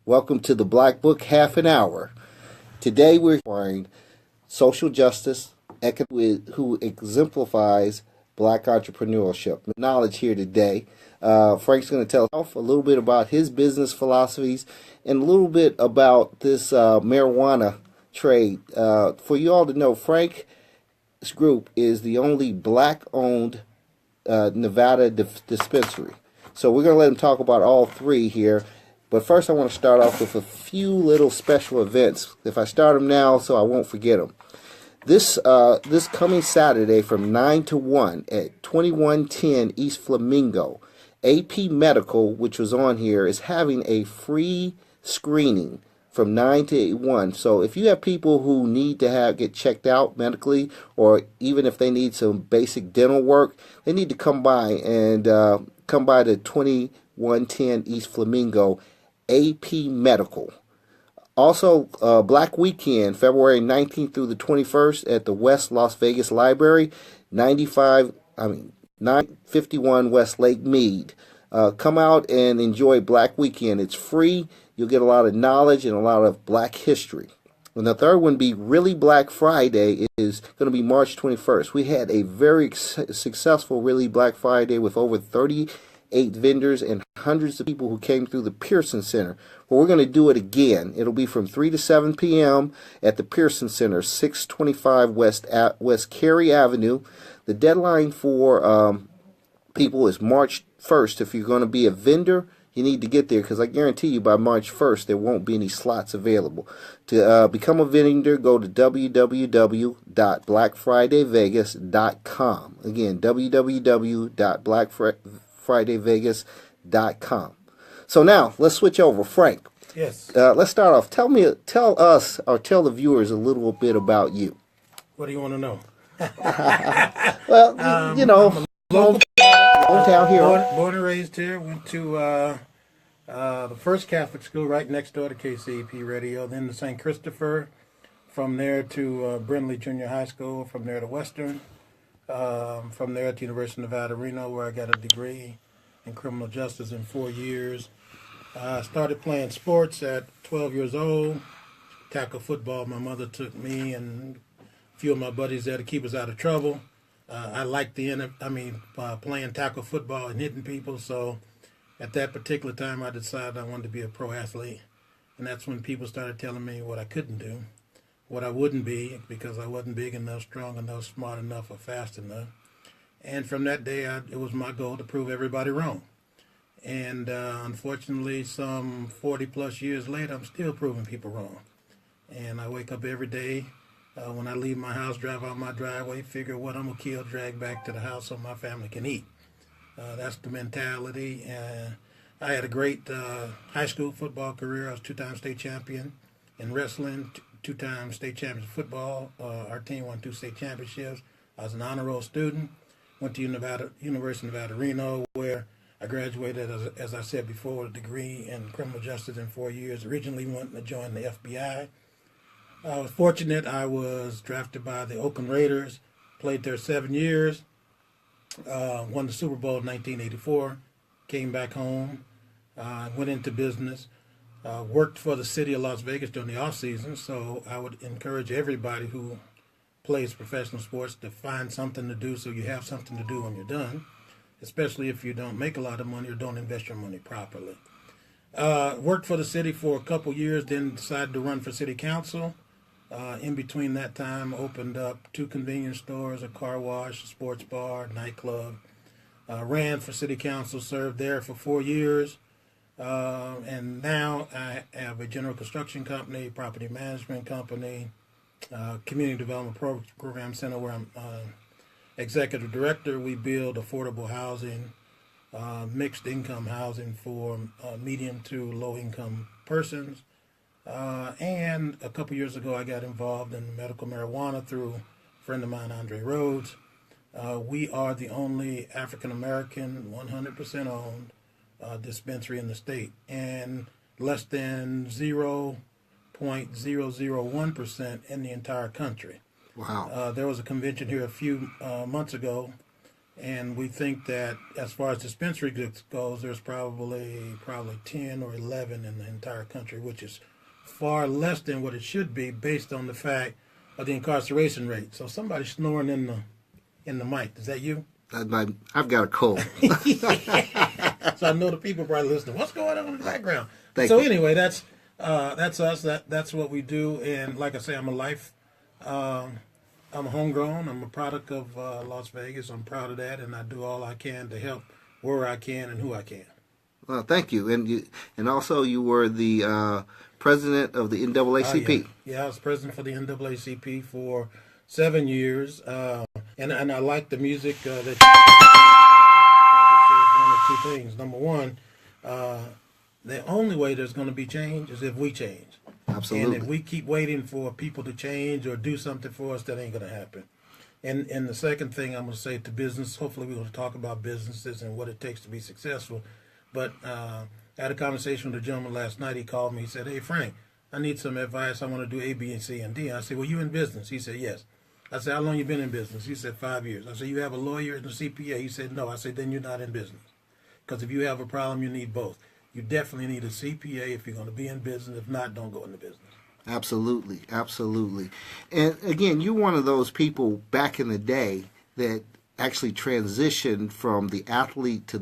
Welcome to the Blackbook Half an Hour. Today we're exploring social justice, who exemplifies black entrepreneurship. Knowledge here today. Frank's going to tell us a little bit about his business philosophies and a little bit about this marijuana trade. For you all to know, Frank's group is the only black-owned Nevada dispensary. So we're going to let him talk about all three here. But first I want to start off with a few little special events. If I start them now, so I won't forget them. This coming Saturday from 9 to 1 at 2110 East Flamingo, AP Medical, which was on here, is having a free screening from 9 to 1. So if you have people who need to get checked out medically, or even if they need some basic dental work, they need to come by to 2110 East Flamingo, AP Medical. Also, Black Weekend, February 19th through the 21st at the West Las Vegas Library, 951 West Lake Mead. Come out and enjoy Black Weekend. It's free. You'll get a lot of knowledge and a lot of black history. And the third one be Really Black Friday is going to be March 21st. We had a very successful Really Black Friday with over 38 vendors and hundreds of people who came through the Pearson Center. Well, we're going to do it again. It'll be from 3 to 7 p.m. at the Pearson Center, 625 West Cary Avenue. The deadline for people is March 1st. If you're going to be a vendor, you need to get there, because I guarantee you by March 1st there won't be any slots available. To become a vendor, go to www.blackfridayvegas.com. Again, www.blackfridayvegas.com. So now let's switch over. Frank. Yes. Let's start off. Tell us or tell the viewers a little bit about you. What do you want to know? Well, hometown hero. Born and raised here. Went to the first Catholic school right next door to KCAP Radio. Then to St. Christopher. From there to Brindley Junior High School. From there to Western. From there to University of Nevada, Reno, where I got a degree in criminal justice in 4 years. I started playing sports at 12 years old. Tackle football. My mother took me and a few of my buddies there to keep us out of trouble. I liked playing tackle football and hitting people. So at that particular time, I decided I wanted to be a pro athlete. And that's when people started telling me what I couldn't do, what I wouldn't be, because I wasn't big enough, strong enough, smart enough, or fast enough. And from that day, it was my goal to prove everybody wrong. And unfortunately, some 40-plus years later, I'm still proving people wrong. And I wake up every day, when I leave my house, drive out my driveway, figure what I'm going to kill, drag back to the house so my family can eat. That's the mentality. I had a great high school football career. I was two-time state champion in wrestling, two-time state champion in football. Our team won 2 state championships. I was an honor roll student. Went to University of Nevada, Reno, where I graduated, as I said before, with a degree in criminal justice in 4 years. Originally wanting to join the FBI. I was fortunate. I was drafted by the Oakland Raiders, played there 7 years, won the Super Bowl in 1984, came back home, went into business, worked for the city of Las Vegas during the off season. So I would encourage everybody who plays professional sports to find something to do so you have something to do when you're done, especially if you don't make a lot of money or don't invest your money properly. Worked for the city for a couple years, then decided to run for city council. In between that time, opened up 2 convenience stores, a car wash, a sports bar, nightclub. Ran for city council, served there for 4 years. And now I have a general construction company, property management company, community development program center where I'm executive director. We build affordable housing, mixed income housing for medium to low income persons. And a couple years ago, I got involved in medical marijuana through a friend of mine, Andre Rhodes. We are the only African American, 100% owned dispensary in the state, and less than 0.001% in the entire country. Wow. There was a convention here a few months ago And we think that as far as dispensary goods goes, there's probably 10 or 11 in the entire country, which is far less than what it should be based on the fact of the incarceration rate. So somebody's snoring in the mic. Is that you? I've got a cold. So I know the people probably listening. What's going on in the background? Thank you. Anyway, that's us. That's what we do. And like I say, I'm homegrown. I'm a product of Las Vegas. I'm proud of that, and I do all I can to help where I can and who I can. Well, thank you. And also you were the president of the NAACP. Yeah, I was president for the NAACP for 7 years, and I like the music that you one of two things. Number one, the only way there's going to be change is if we change. Absolutely. And if we keep waiting for people to change or do something for us, that ain't going to happen. And the second thing I'm going to say to business, hopefully we're going to talk about businesses and what it takes to be successful. But I had a conversation with a gentleman last night. He called me. He said, "Hey, Frank, I need some advice. I want to do A, B, and C, and D." I said, "Well, you in business?" He said, "Yes." I said, "How long you been in business?" He said, 5 years. I said, "You have a lawyer and a CPA?" He said, "No." I said, "Then you're not in business. Because if you have a problem, you need both. You definitely need a CPA if you're going to be in business. If not, don't go into business." Absolutely, absolutely. And again, you're one of those people back in the day that actually transitioned from the athlete to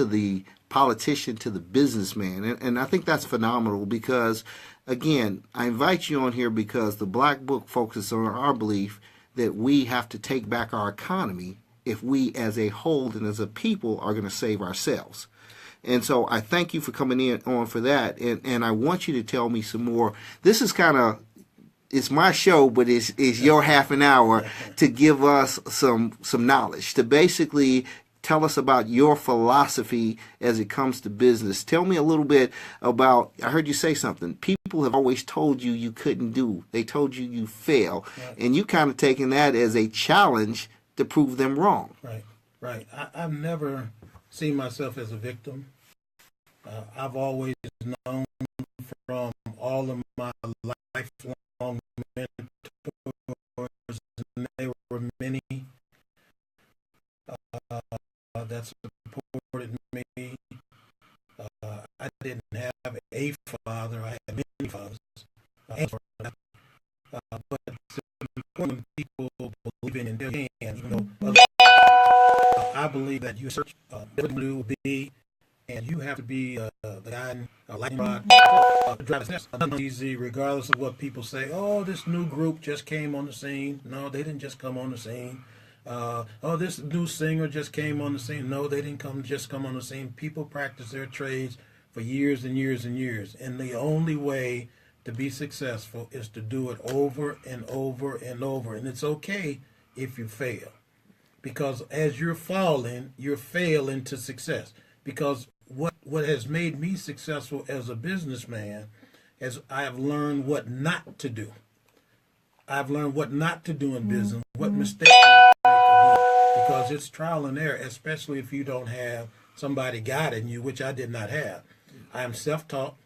the politician to the businessman. And I think that's phenomenal because, again, I invite you on here because the Blackbook focuses on our belief that we have to take back our economy if we as a whole and as a people are going to save ourselves. And so I thank you for coming on for that. And I want you to tell me some more. This is kind of, it's my show, but it's your half an hour to give us some knowledge, to basically tell us about your philosophy as it comes to business. Tell me a little bit about, I heard you say something. People have always told you you couldn't do. They told you you fail. Right. And you kind of taken that as a challenge to prove them wrong. Right. I've never seen myself as a victim. I've always known from all of my lifelong mentors, and there were many that supported me. I didn't have a father. I had many fathers. But it's important people believe in their hand. Even though I believe that you search what you will be, and you have to be the guy, lightning rod, driver's nest. Nothing easy, regardless of what people say. Oh, this new group just came on the scene. No, they didn't just come on the scene. Oh, this new singer just came on the scene. No, they didn't just come on the scene. People practice their trades for years and years and years. And the only way to be successful is to do it over and over and over. And it's okay if you fail. Because as you're falling, you're failing to success. Because what has made me successful as a businessman is I have learned what not to do. I've learned what not to do in business, what mistakes not to make, because it's trial and error, especially if you don't have somebody guiding you, which I did not have. I am self-taught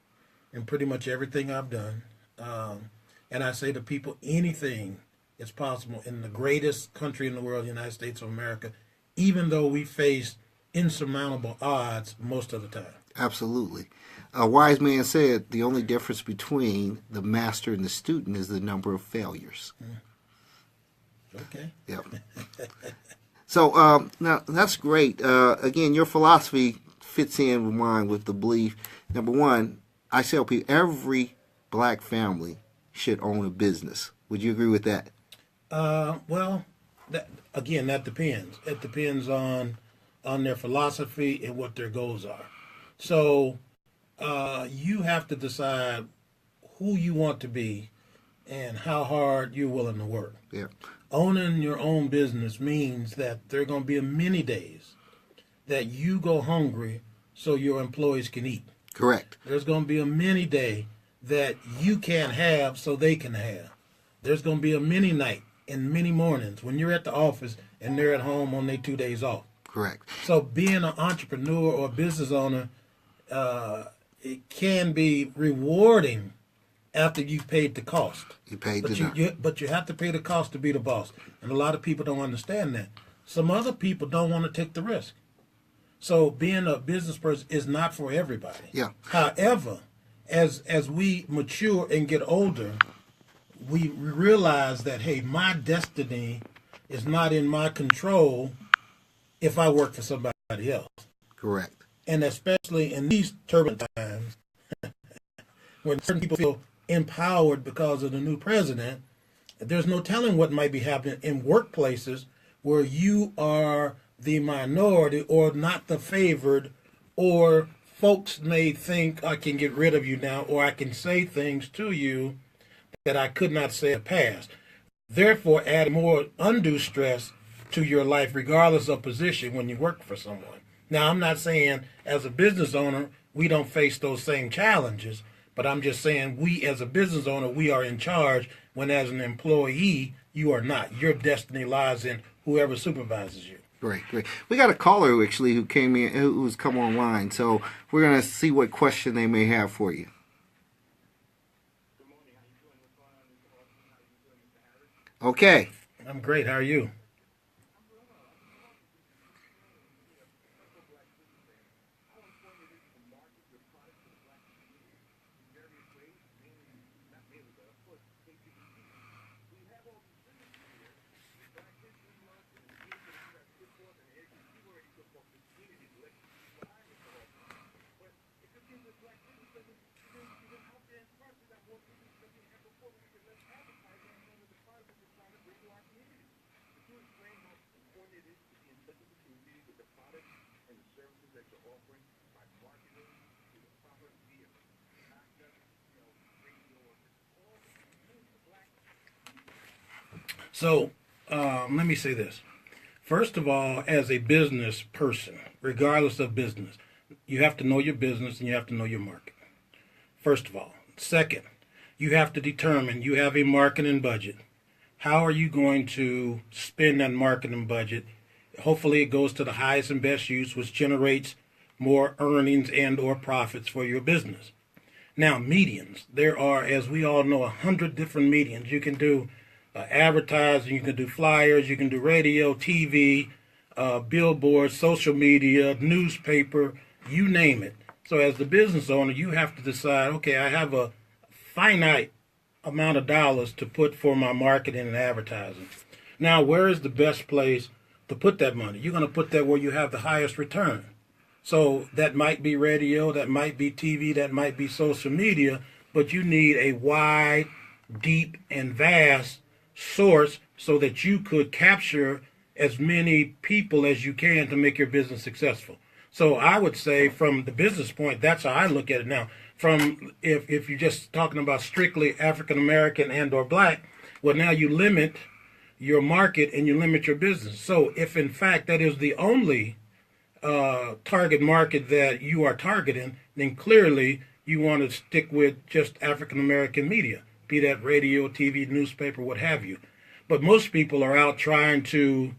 in pretty much everything I've done. And I say to people, anything is possible in the greatest country in the world, the United States of America, even though we face insurmountable odds most of the time. Absolutely. A wise man said the only difference between the master and the student is the number of failures. Okay. Yep. So now that's great. Again, your philosophy fits in with mine with the belief. Number one, I tell people every black family should own a business. Would you agree with that? Well, that depends. It depends on their philosophy and what their goals are. So you have to decide who you want to be and how hard you're willing to work. Yeah. Owning your own business means that there are going to be many days that you go hungry so your employees can eat. Correct. There's going to be a many day that you can't have so they can have. There's going to be a many night and many mornings when you're at the office and they're at home on their 2 days off. Correct. So being an entrepreneur or a business owner, it can be rewarding after you've paid the cost. You paid but you have to pay the cost to be the boss. And a lot of people don't understand that. Some other people don't want to take the risk. So being a business person is not for everybody. Yeah. However, as we mature and get older, we realize that, hey, my destiny is not in my control if I work for somebody else. Correct. And especially in these turbulent times, when certain people feel empowered because of the new president, there's no telling what might be happening in workplaces where you are the minority or not the favored, or folks may think I can get rid of you now, or I can say things to you that I could not say in the past. Therefore, add more undue stress to your life, regardless of position, when you work for someone. Now, I'm not saying as a business owner, we don't face those same challenges, but I'm just saying we as a business owner, we are in charge, when as an employee, you are not. Your destiny lies in whoever supervises you. Great, great. We got a caller who came in, who's come online, so we're going to see what question they may have for you. Okay. I'm great. How are you? So, let me say this. First of all, as a business person, regardless of business, you have to know your business and you have to know your market. First of all. Second, you have to determine, you have a marketing budget. How are you going to spend that marketing budget? Hopefully it goes to the highest and best use, which generates more earnings and or profits for your business. Now, mediums. There are, as we all know, 100 different mediums. You can do advertising, you can do flyers, you can do radio, TV, billboards, social media, newspaper, you name it. So as the business owner, you have to decide, okay, I have a finite amount of dollars to put for my marketing and advertising. Now, where is the best place to put that money? You're going to put that where you have the highest return. So that might be radio, that might be TV, that might be social media, but you need a wide, deep, and vast source so that you could capture as many people as you can to make your business successful. So I would say from the business point, that's how I look at it now. From if you're just talking about strictly African American and or black, well, now you limit your market and you limit your business. So if in fact that is the only target market that you are targeting, then clearly you want to stick with just African American media, be that radio, TV, newspaper, what have you. But most people are out trying to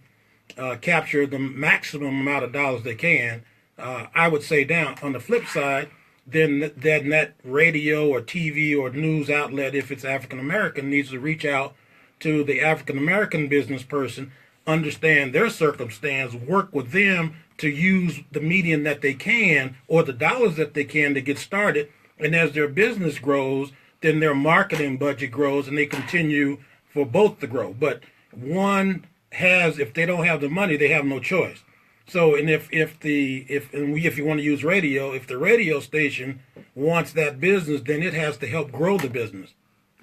capture the maximum amount of dollars they can. I would say down on the flip side, then that radio or TV or news outlet, if it's African American, needs to reach out to the African American business person, understand their circumstance, work with them to use the medium that they can or the dollars that they can to get started. And as their business grows, then their marketing budget grows and they continue for both to grow. But one has, if they don't have the money, they have no choice. So, and if you want to use radio, if the radio station wants that business, then it has to help grow the business.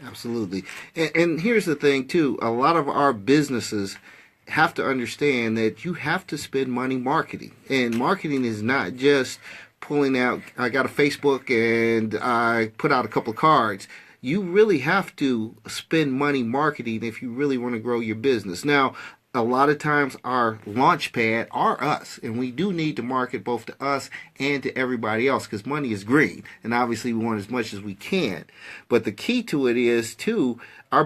Absolutely. And here's the thing, too. A lot of our businesses have to understand that you have to spend money marketing. And marketing is not just pulling out, I got a Facebook and I put out a couple of cards. You really have to spend money marketing if you really want to grow your business. Now, a lot of times our launch pad are us, and we do need to market both to us and to everybody else because money is green, and obviously we want as much as we can. But the key to it is, too, our